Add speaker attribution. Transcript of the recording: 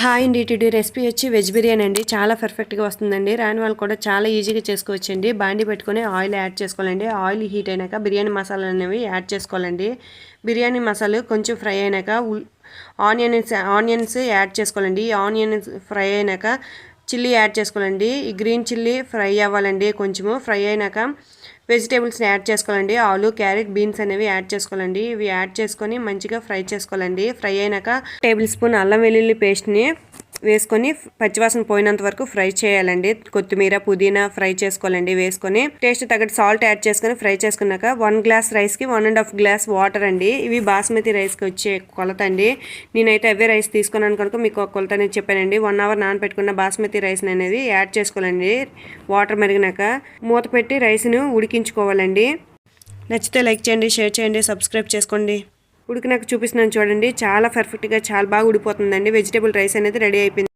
Speaker 1: Hi అండి. Today recipe వచ్చి veg biryani అండి. చాలా పర్ఫెక్ట్గా వస్తుందండి. రాని వాళ్ళు కూడా చాలా ఈజీగా చేసుకోవచ్చండి. బాండి పెట్టుకొని ఆయిల్ యాడ్ చేసుకోవాలండి. ఆయిల్ హీట్ అయినాక బిర్యానీ మసాలాలు అనేవి యాడ్ చేసుకోవాలండి. బిర్యానీ మసాలా కొంచెం ఫ్రై అయినాక ఆనియన్స్ యాడ్ చేసుకోవాలండి. ఆనియన్స్ ఫ్రై అయినాక చిల్లీ యాడ్ చేసుకోవాలండి. ఈ గ్రీన్ చిల్లీ ఫ్రై అవ్వాలండి. కొంచెము ఫ్రై అయినాక వెజిటేబుల్స్ని యాడ్ చేసుకోవాలండి. ఆలు, క్యారెట్, బీన్స్ అనేవి యాడ్ చేసుకోవాలండి. ఇవి యాడ్ చేసుకొని మంచిగా ఫ్రై చేసుకోవాలండి. ఫ్రై అయినాక టేబుల్ స్పూన్ అల్లం వెల్లుల్లి పేస్ట్ని వేసుకొని పచ్చివాసన పోయినంత వరకు ఫ్రై చేయాలండి. కొత్తిమీర, పుదీనా ఫ్రై చేసుకోవాలండి. వేసుకొని టేస్ట్ తగ్గట్టు సాల్ట్ యాడ్ చేసుకొని ఫ్రై చేసుకున్నాక 1 గ్లాస్ రైస్కి 1.5 గ్లాస్ వాటర్ అండి. ఇవి బాస్మతి రైస్కి వచ్చే కొలత అండి. నేనైతే అవే రైస్ తీసుకున్నాను కనుక మీకు కొలత అనేది చెప్పానండి. 1 అవర్ నానబెట్టుకున్న బాస్మతి రైస్ అనేది యాడ్ చేసుకోవాలండి. వాటర్ మరిగినాక మూత పెట్టి రైస్ను ఉడికించుకోవాలండి. నచ్చితే లైక్ చేయండి, షేర్ చేయండి, సబ్స్క్రైబ్ చేసుకోండి. ఉడికినాక చూపిస్తున్నాను చూడండి. చాలా పర్ఫెక్ట్గా చాలా బాగా ఉడిపోతుందండి. వెజిటేబుల్ రైస్ అనేది రెడీ అయిపోయింది.